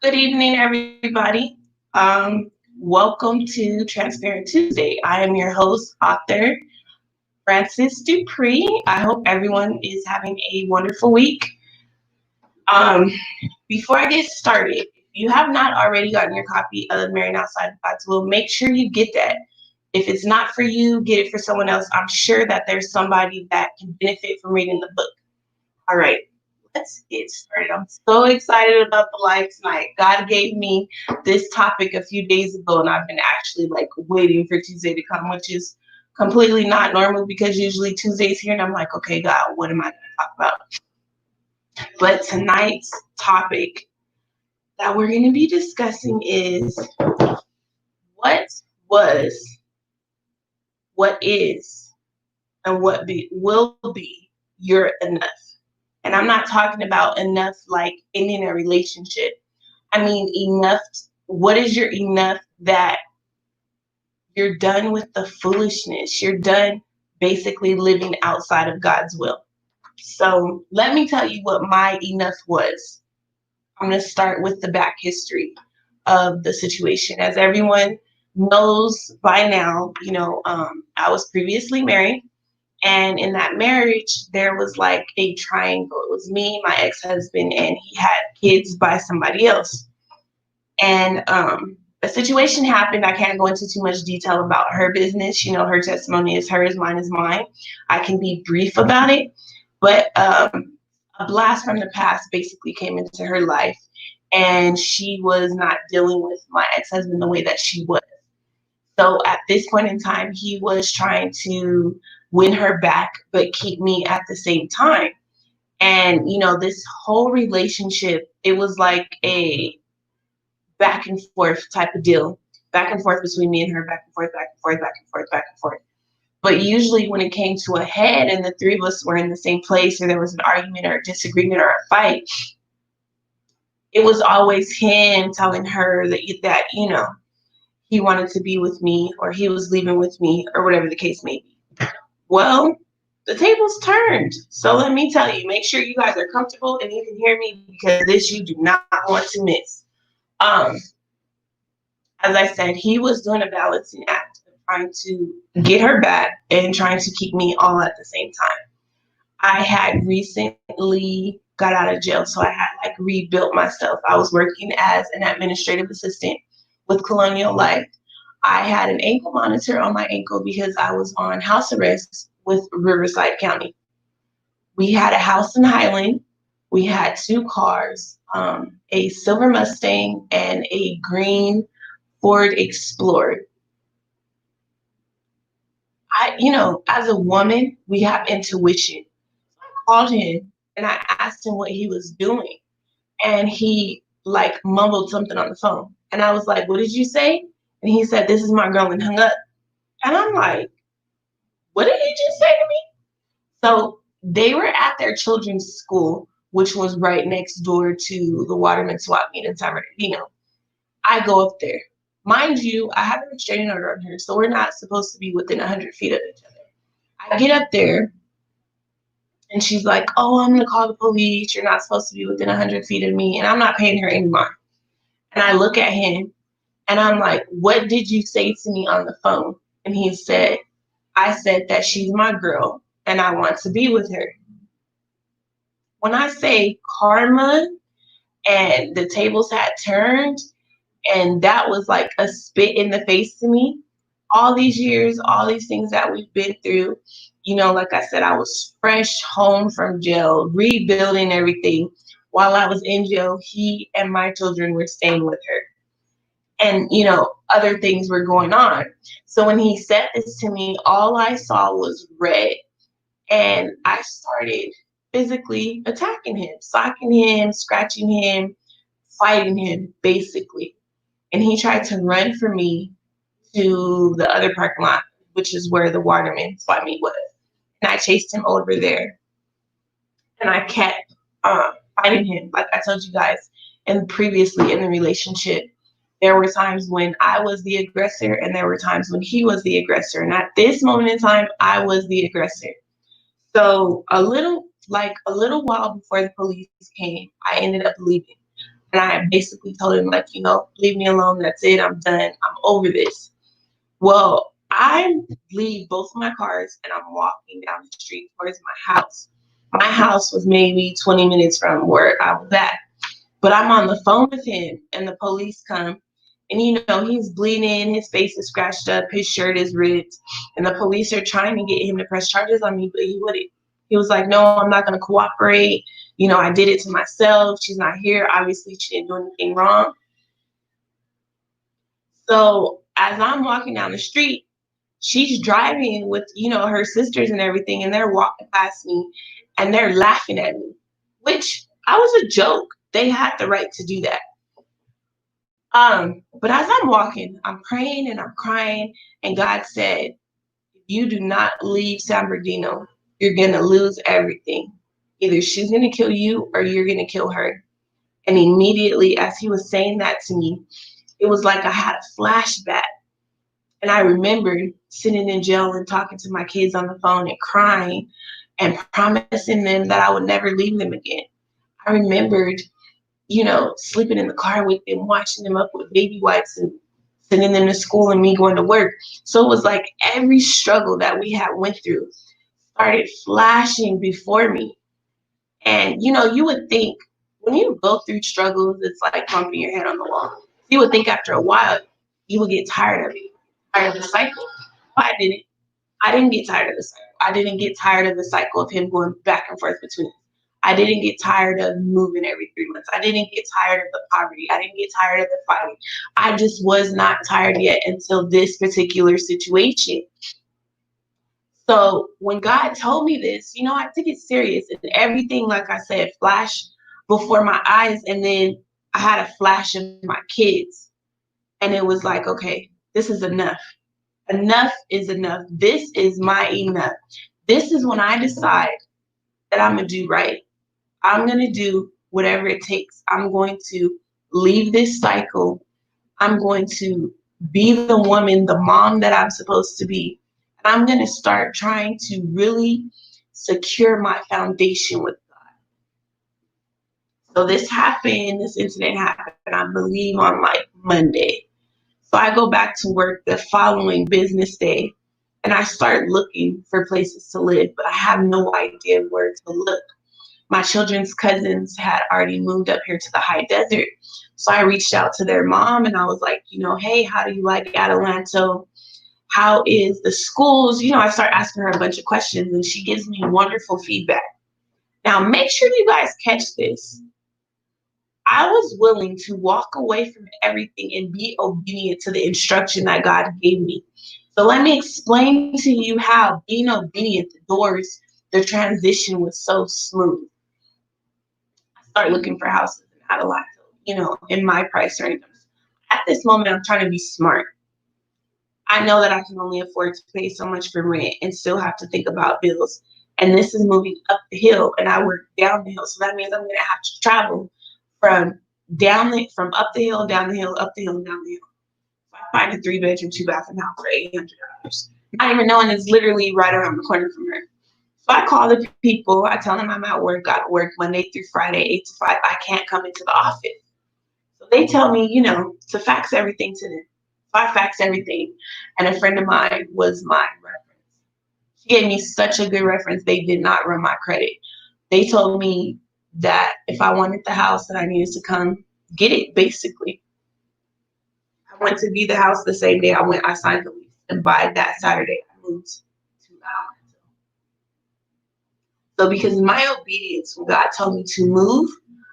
Good evening, everybody. Welcome to Transparent Tuesday. I am your host, author Francis Dupree. I hope everyone is having a wonderful week. Um, Before I get started, if you have not already gotten your copy of Marrying Outside of God's Will, make sure you get that. If it's not for you, get it for someone else. I'm sure that there's somebody that can benefit from reading the book. All right, let's get started. I'm so excited about the live tonight. God gave me this topic a few days ago, and I've been actually like waiting for Tuesday to come, which is completely not normal because usually Tuesday's here, and I'm like, okay, God, what am I going to talk about? But tonight's topic that we're going to be discussing is what was, what is, and will be your enough. And I'm not talking about enough like ending a relationship. I mean, enough. What is your enough that you're done with the foolishness? You're done basically living outside of God's will. So let me tell you what my enough was. I'm going to start with the back history of the situation. As everyone knows by now, I was previously married. And in that marriage, there was like a triangle. It was me, my ex-husband, and he had kids by somebody else. And a situation happened. I can't go into too much detail about her business. Her testimony is hers, mine is mine. I can be brief about it. But a blast from the past basically came into her life, and she was not dealing with my ex-husband the way that she was. So at this point in time, he was trying to win her back, but keep me at the same time. And, this whole relationship, it was like a back and forth type of deal, back and forth between me and her, back and forth, back and forth, back and forth, back and forth. But usually when it came to a head and the three of us were in the same place or there was an argument or a disagreement or a fight, it was always him telling her that he wanted to be with me or he was leaving with me or whatever the case may be. Well, the tables turned. So let me tell you, make sure you guys are comfortable and you can hear me because this you do not want to miss. Um, as I said, he was doing a balancing act of trying to get her back and trying to keep me all at the same time. I had recently got out of jail, so I had like rebuilt myself. I was working as an administrative assistant with Colonial Life. I had an ankle monitor on my ankle because I was on house arrest with Riverside County. We had a house in Highland. We had two cars, a silver Mustang and a green Ford Explorer. As a woman, we have intuition. I called him and I asked him what he was doing. And he like mumbled something on the phone. And I was like, what did you say? And he said, this is my girl, and hung up. And I'm like, what did he just say to me? So they were at their children's school, which was right next door to the Waterman swap meet in San Bernardino. I go up there. Mind you, I have a restraining order on her, so we're not supposed to be within 100 feet of each other. I get up there, and she's like, oh, I'm going to call the police. You're not supposed to be within 100 feet of me, and I'm not paying her any mind. And I look at him, and I'm like, what did you say to me on the phone? And he said, I said that she's my girl, and I want to be with her. When I say karma and the tables had turned, and that was like a spit in the face to me, all these years, all these things that we've been through, like I said, I was fresh home from jail, rebuilding everything. While I was in jail, he and my children were staying with her. And, other things were going on. So when he said this to me, all I saw was red. And I started physically attacking him, socking him, scratching him, fighting him, basically. And he tried to run for me to the other parking lot, which is where the Waterman swap meet was. And I chased him over there. And I kept fighting him. Like I told you guys, and previously in the relationship, there were times when I was the aggressor and there were times when he was the aggressor. And at this moment in time, I was the aggressor. So a little while before the police came, I ended up leaving. And I basically told him, like, leave me alone. That's it. I'm done. I'm over this. Well, I leave both of my cars and I'm walking down the street towards my house. My house was maybe 20 minutes from where I was at. But I'm on the phone with him and the police come. And he's bleeding, his face is scratched up, his shirt is ripped, and the police are trying to get him to press charges on me, but he wouldn't. He was like, no, I'm not gonna cooperate. I did it to myself. She's not here. Obviously, she didn't do anything wrong. So as I'm walking down the street, she's driving with, her sisters and everything, and they're walking past me and they're laughing at me, which I was a joke. They had the right to do that. But as I'm walking, I'm praying and I'm crying, and God said, if you do not leave San Bernardino, you're gonna lose everything. Either she's gonna kill you or you're gonna kill her. And immediately, as he was saying that to me, it was like I had a flashback. And I remembered sitting in jail and talking to my kids on the phone and crying and promising them that I would never leave them again. I remembered, sleeping in the car with them, washing them up with baby wipes and sending them to school and me going to work. So it was like every struggle that we had went through started flashing before me. And, you would think when you go through struggles, it's like bumping your head on the wall. You would think after a while, you would get tired of it, tired of the cycle. But I didn't. I didn't get tired of the cycle. I didn't get tired of the cycle of him going back and forth between us. I didn't get tired of moving every 3 months. I didn't get tired of the poverty. I didn't get tired of the fighting. I just was not tired yet until this particular situation. So when God told me this, I took it serious, and everything, like I said, flashed before my eyes. And then I had a flash of my kids, and it was like, okay, this is enough. Enough is enough. This is my enough. This is when I decide that I'm going to do right. I'm going to do whatever it takes. I'm going to leave this cycle. I'm going to be the woman, the mom that I'm supposed to be. And I'm going to start trying to really secure my foundation with God. So this incident happened, I believe, on like Monday. So I go back to work the following business day and I start looking for places to live, but I have no idea where to look. My children's cousins had already moved up here to the high desert. So I reached out to their mom and I was like, hey, how do you like Adelanto? How is the schools? I start asking her a bunch of questions and she gives me wonderful feedback. Now, make sure you guys catch this. I was willing to walk away from everything and be obedient to the instruction that God gave me. So let me explain to you how being obedient, the transition was so smooth. I started looking for houses in Adelanto, in my price range. At this moment, I'm trying to be smart. I know that I can only afford to pay so much for rent and still have to think about bills. And this is moving up the hill and I work down the hill. So that means I'm going to have to travel from from up the hill, down the hill, up the hill, down the hill. So I find a 3-bedroom, 2-bathroom house for $800. Not even knowing it's literally right around the corner from her. So I call the people. I tell them I'm at work, got to work Monday through Friday, 8 to 5. I can't come into the office. So they tell me, to fax everything to them. So I faxed everything. And a friend of mine was my reference. She gave me such a good reference. They did not run my credit. They told me that if I wanted the house, that I needed to come get it, basically. I went to view the house the same day I signed the lease. And by that Saturday, I moved to Atlanta. So because of my obedience, when God told me to move,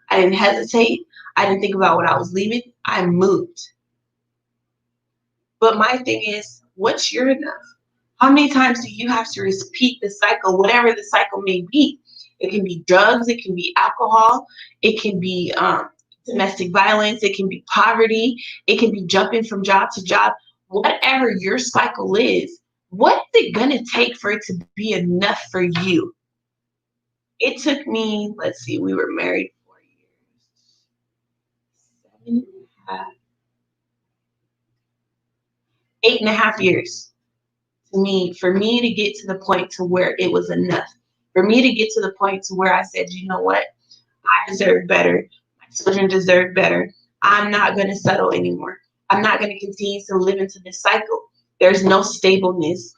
I didn't hesitate. I didn't think about what I was leaving. I moved. But my thing is, what's your enough? How many times do you have to repeat the cycle, whatever the cycle may be? It can be drugs, it can be alcohol, it can be domestic violence, it can be poverty, it can be jumping from job to job. Whatever your cycle is, what's it going to take for it to be enough for you? It took me, let's see, we were married 4 years, 8.5 years for me to get to the point to where it was enough. For me to get to the point to where I said, you know what? I deserve better. My Children deserve better. I'm not going to settle anymore. I'm not going to continue to live into this cycle. There's no stableness.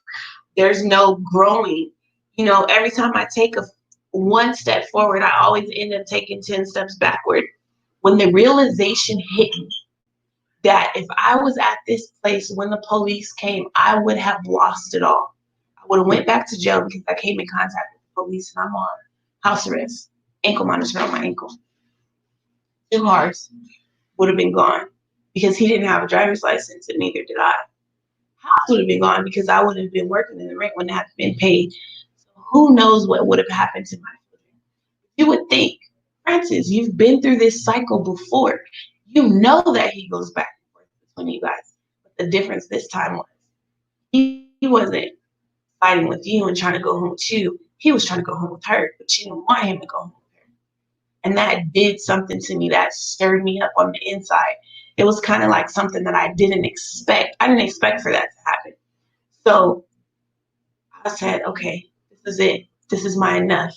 There's no growing. Every time I take a one step forward, I always end up taking 10 steps backward. When the realization hit me that if I was at this place when the police came, I would have lost it all. I would have went back to jail because I came in contact with the police and I'm on house arrest, ankle monitor on my ankle. 2 cars would have been gone because he didn't have a driver's license and neither did I. House would have been gone because I would have been working and the rent wouldn't have been paid. So who knows what would have happened to my children? You would think, Francis, you've been through this cycle before. You know that he goes back and forth between you guys. But the difference this time was he wasn't fighting with you and trying to go home with you. He was trying to go home with her, but you didn't want him to go home with her. And that did something to me that stirred me up on the inside. It was kind of like something that I didn't expect. I didn't expect for that to happen. So I said, okay, this is it. This is my enough.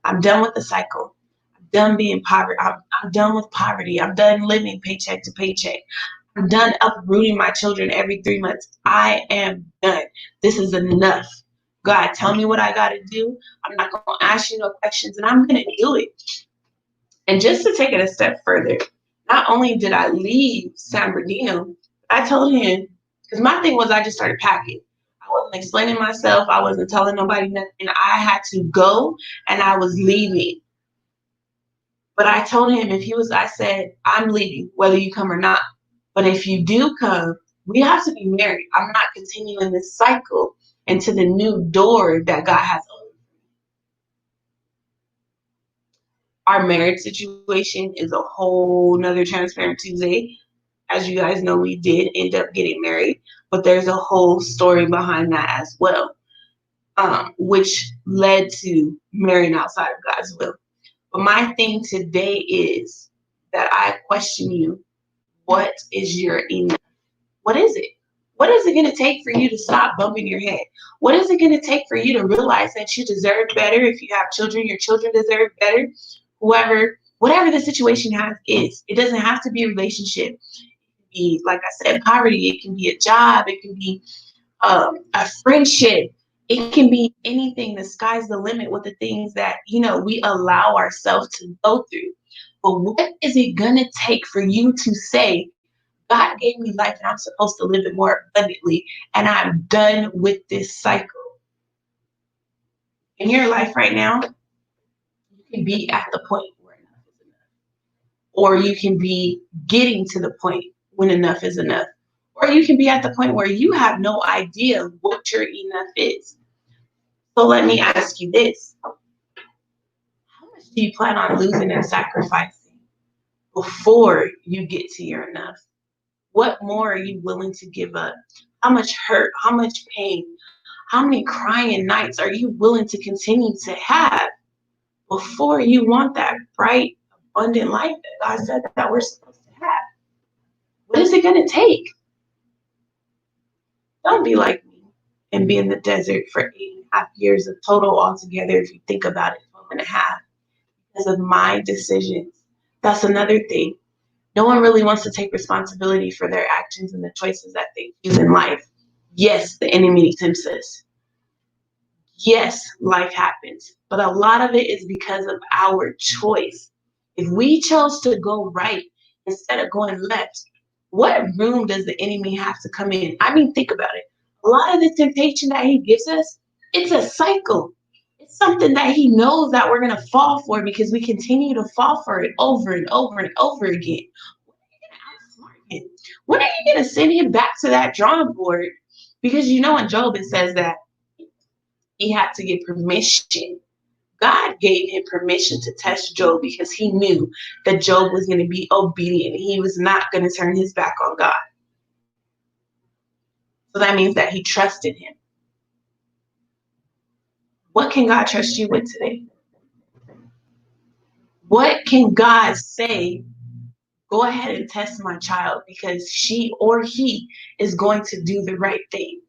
I'm done with the cycle. I'm done being poverty. I'm done with poverty. I'm done living paycheck to paycheck. I'm done uprooting my children every 3 months. I am done. This is enough. God, tell me what I got to do. I'm not going to ask you no questions, and I'm going to do it. And just to take it a step further, not only did I leave San Bernardino, I told him, because my thing was I just started packing. I wasn't explaining myself. I wasn't telling nobody nothing. I had to go, and I was leaving. But I told him I said, I'm leaving, whether you come or not. But if you do come, we have to be married. I'm not continuing this cycle into the new door that God has opened. Our marriage situation is a whole nother Transparent Tuesday. As you guys know, we did end up getting married, but there's a whole story behind that as well, which led to marrying outside of God's will. But my thing today is that I question you, what is your enough? What is it? What is it going to take for you to stop bumping your head? What is it going to take for you to realize that you deserve better? If you have children, your children deserve better. Whatever the situation is, it doesn't have to be a relationship. It can be, like I said, poverty. It can be a job. It can be a friendship. It can be anything. The sky's the limit with the things that, we allow ourselves to go through. But what is it going to take for you to say, God gave me life and I'm supposed to live it more abundantly, and I'm done with this cycle? In your life right now, you can be at the point where enough is enough. Or you can be getting to the point when enough is enough. Or you can be at the point where you have no idea what your enough is. So let me ask you this. How much do you plan on losing and sacrificing before you get to your enough? What more are you willing to give up? How much hurt? How much pain? How many crying nights are you willing to continue to have before you want that bright, abundant life that God said that we're supposed to have? What is it going to take? Don't be like me and be in the desert for 8.5 years of total altogether, if you think about it, 12.5, because of my decisions. That's another thing. No one really wants to take responsibility for their actions and the choices that they choose in life. Yes, the enemy tempts us. Yes, life happens. But a lot of it is because of our choice. If we chose to go right instead of going left, what room does the enemy have to come in? I mean, think about it. A lot of the temptation that he gives us, it's a cycle. It's something that he knows that we're going to fall for because we continue to fall for it over and over and over again. When are you going to send him back to that drawing board? Because in Job it says that he had to get permission. God gave him permission to test Job because he knew that Job was going to be obedient. He was not going to turn his back on God. So that means that he trusted him. What can God trust you with today? What can God say? Go ahead and test my child because she or he is going to do the right thing.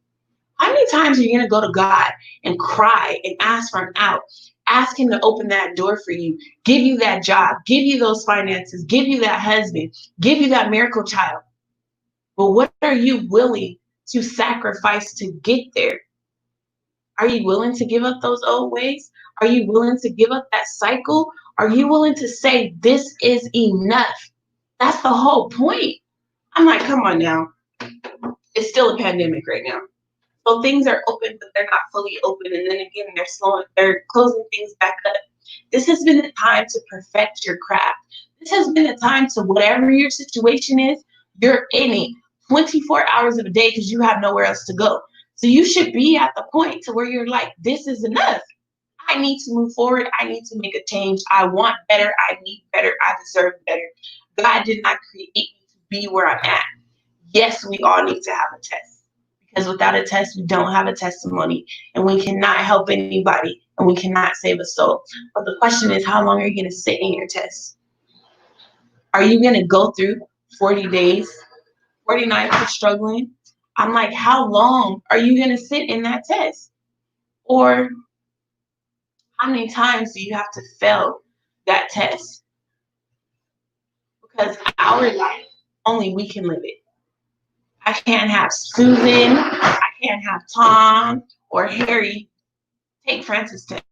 How many times are you going to go to God and cry and ask for an out Ask him to open that door for you, give you that job, give you those finances, give you that husband, give you that miracle child. But what are you willing to sacrifice to get there? Are you willing to give up those old ways? Are you willing to give up that cycle? Are you willing to say, this is enough? That's the whole point. I'm like, come on now. It's still a pandemic right now. So things are open, but they're not fully open. And then again, they're closing things back up. This has been the time to perfect your craft. This has been the time to, whatever your situation is, you're in it 24 hours of a day because you have nowhere else to go. So you should be at the point to where you're like, this is enough. I need to move forward. I need to make a change. I want better. I need better. I deserve better. God did not create me to be where I'm at. Yes, we all need to have a test, because without a test, we don't have a testimony, and we cannot help anybody, and we cannot save a soul. But the question is, how long are you going to sit in your test? Are you going to go through 40 days, 49 for struggling? I'm like, how long are you going to sit in that test? Or how many times do you have to fail that test? Because our life, only we can live it. I can't have Susan, I can't have Tom or Harry take Francis' test.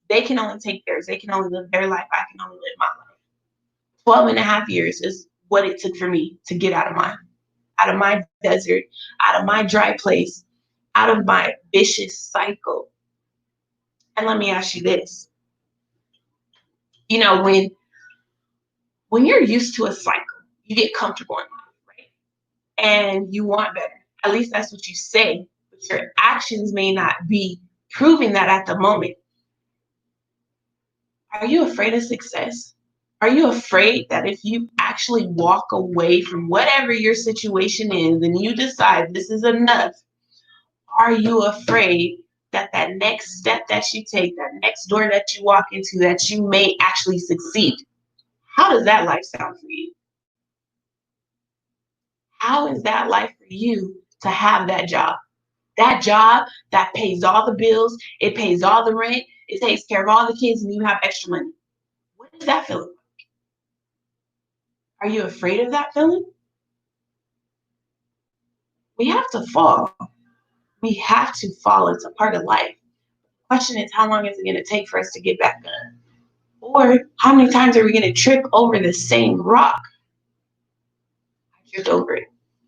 They can only take theirs. They can only live their life. I can only live my life. 12 and a half years is what it took for me to get out of my desert, out of my dry place, out of my vicious cycle. And let me ask you this. You know, when you're used to a cycle, you get comfortable in life, right? And you want better. At least that's what you say, but your actions may not be proving that at the moment. Are you afraid of success? Are you afraid that if you actually walk away from whatever your situation is and you decide this is enough, are you afraid that that next step that you take, that next door that you walk into, that you may actually succeed? How does that life sound for you? How is that life for you to have that job? That job that pays all the bills, it pays all the rent, it takes care of all the kids, and you have extra money. What does that feel like? Are you afraid of that feeling? We have to fall. We have to fall. It's a part of life. The question is, how long is it going to take for us to get back up? Or how many times are we going to trip over the same rock? I tripped over it.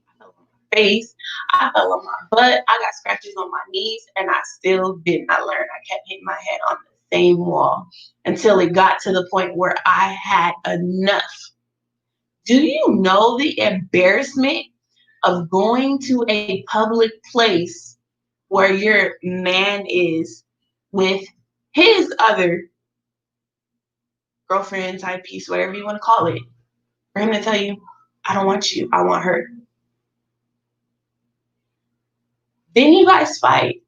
I fell on my face. I fell on my butt. I got scratches on my knees, and I still did not learn. I kept hitting my head on the same wall until it got to the point where I had enough. Do you know the embarrassment of going to a public place where your man is with his other girlfriend type piece, whatever you want to call it, for him to tell you, I don't want you, I want her? Then you guys fight.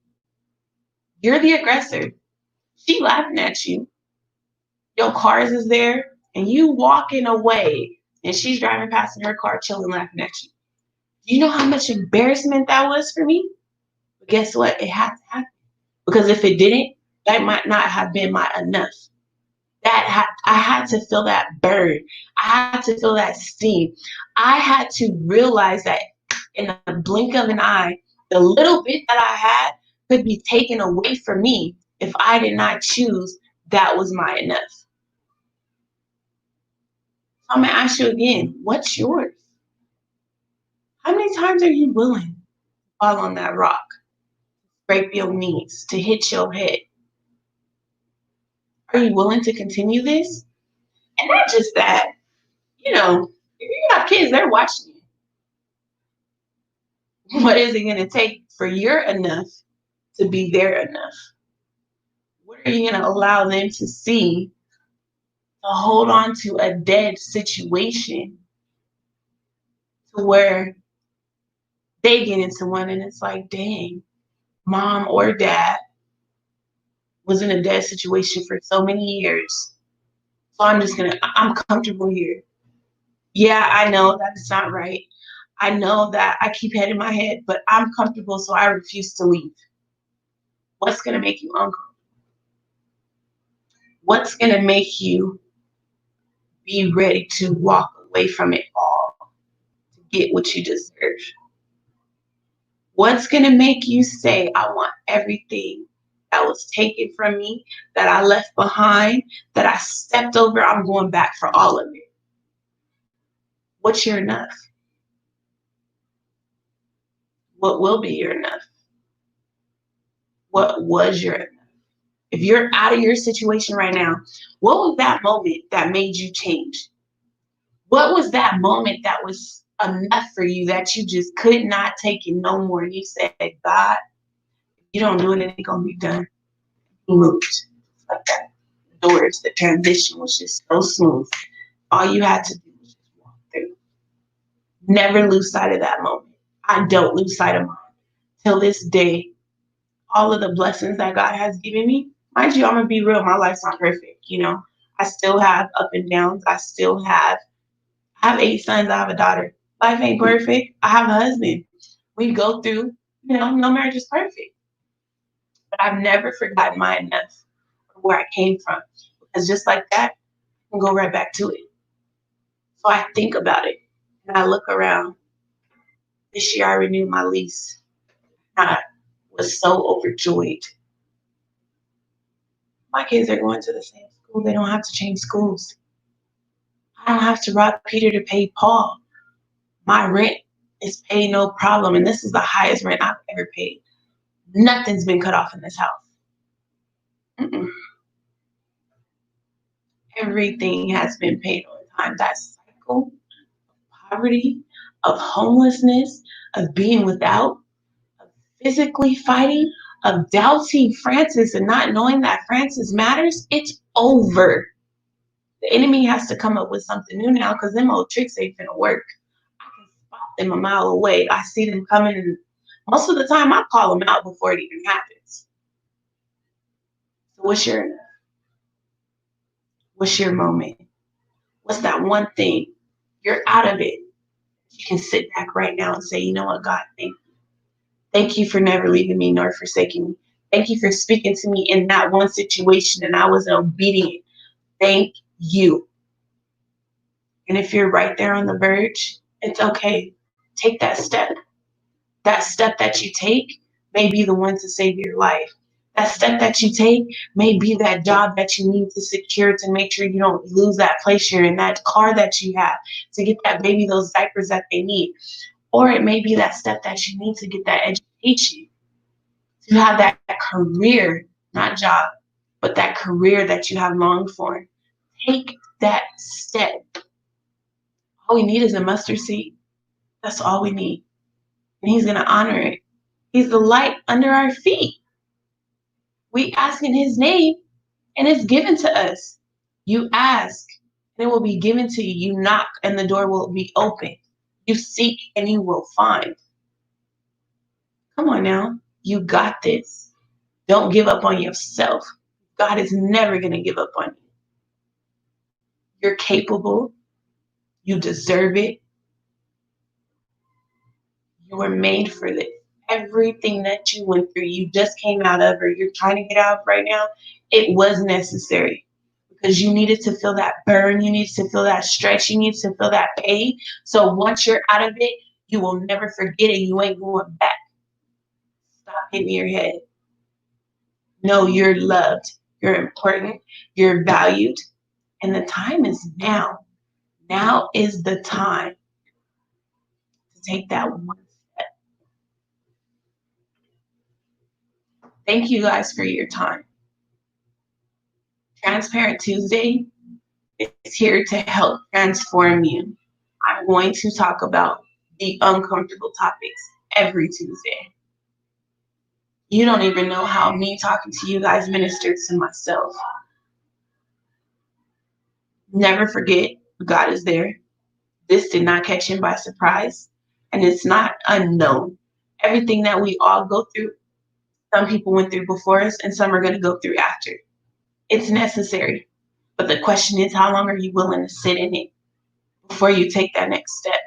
You're the aggressor. She laughing at you. Your cars is there, and you walking away, and she's driving past in her car, chilling, laughing at you. Do you know how much embarrassment that was for me? But guess what? It had to happen. Because if it didn't, that might not have been my enough. I had to feel that burn. I had to feel that steam. I had to realize that in the blink of an eye, the little bit that I had could be taken away from me if I did not choose that was my enough. I'm going to ask you again, what's yours? How many times are you willing to fall on that rock, break your knees, to hit your head? Are you willing to continue this? And not just that, you know, if you have kids, they're watching you. What is it going to take for your enough to be their enough? What are you going to allow them to see to hold on to a dead situation to where they get into one and it's like, dang, mom or dad was in a dead situation for so many years. So I'm comfortable here. Yeah, I know that it's not right. I know that I keep head in my head, but I'm comfortable, so I refuse to leave. What's going to make you uncomfortable? What's going to make you be ready to walk away from it all to get what you deserve? What's going to make you say, I want everything that was taken from me, that I left behind, that I stepped over, I'm going back for all of it? What's your enough? What will be your enough? What was your enough? If you're out of your situation right now, what was that moment that made you change? What was that moment that was enough for you that you just could not take it no more? And you said, God, you don't do it, it ain't gonna be done. You moved like that. Doors, the transition was just so smooth. All you had to do was just walk through. Never lose sight of that moment. I don't lose sight of mine. Till this day, all of the blessings that God has given me, mind you, I'm gonna be real, my life's not perfect, you know. I still have up and downs. I have 8 sons, I have a daughter. Life ain't perfect. I have a husband. We go through, no marriage is perfect. But I've never forgotten my enough or where I came from. Because just like that, I can go right back to it. So I think about it and I look around. This year I renewed my lease. I was so overjoyed. My kids are going to the same school. They don't have to change schools. I don't have to rob Peter to pay Paul. My rent is paid no problem. And this is the highest rent I've ever paid. Nothing's been cut off in this house. Mm-mm. Everything has been paid on time. That cycle of poverty, of homelessness, of being without, of physically fighting, of doubting Francis and not knowing that Francis matters, it's over. The enemy has to come up with something new now because them old tricks ain't finna work. I can spot them a mile away. I see them coming, and most of the time I call them out before it even happens. So what's your moment? What's that one thing? You're out of it. You can sit back right now and say, you know what, God, thank you. Thank you for never leaving me nor forsaking me. Thank you for speaking to me in that one situation and I was obedient. Thank you. And if you're right there on the verge, it's okay. Take that step. That step that you take may be the one to save your life. That step that you take may be that job that you need to secure to make sure you don't lose that place you're in, that car that you have, to get that baby those diapers that they need. Or it may be that step that you need to get that education, to have that career, not job, but that career that you have longed for. Take that step. All we need is a mustard seed. That's all we need. And he's going to honor it. He's the light under our feet. We ask in his name and it's given to us. You ask and it will be given to you. You knock and the door will be open. You seek and you will find. Come on now. You got this. Don't give up on yourself. God is never going to give up on you. You're capable. You deserve it. You were made for this. Everything that you went through, you just came out of, or you're trying to get out of right now, it was necessary because you needed to feel that burn. You needed to feel that stretch. You need to feel that pain. So once you're out of it, you will never forget it. You ain't going back. Stop hitting your head. No, you're loved. You're important. You're valued. And the time is now. Now is the time to take that one step. Thank you guys for your time. Transparent Tuesday is here to help transform you. I'm going to talk about the uncomfortable topics every Tuesday. You don't even know how me talking to you guys ministers to myself. Never forget, God is there. This did not catch him by surprise, and it's not unknown. Everything that we all go through, some people went through before us, and some are going to go through after. It's necessary. But the question is, how long are you willing to sit in it before you take that next step?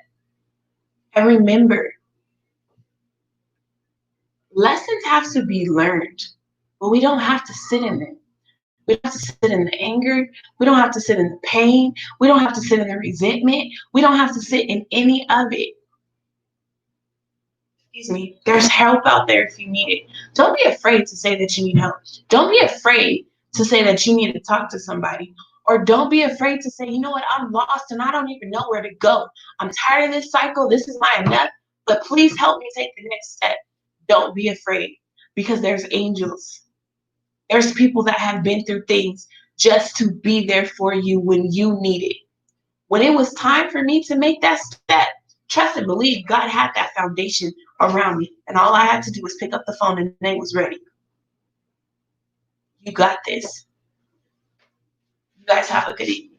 And remember, lessons have to be learned, but we don't have to sit in them. We don't have to sit in the anger. We don't have to sit in the pain. We don't have to sit in the resentment. We don't have to sit in any of it. Excuse me. There's help out there if you need it. Don't be afraid to say that you need help. Don't be afraid to say that you need to talk to somebody. Or don't be afraid to say, you know what, I'm lost and I don't even know where to go. I'm tired of this cycle. This is my enough. But please help me take the next step. Don't be afraid because there's angels. There's people that have been through things just to be there for you when you need it. When it was time for me to make that step, trust and believe God had that foundation around me. And all I had to do was pick up the phone and they was ready. You got this. You guys have a good evening.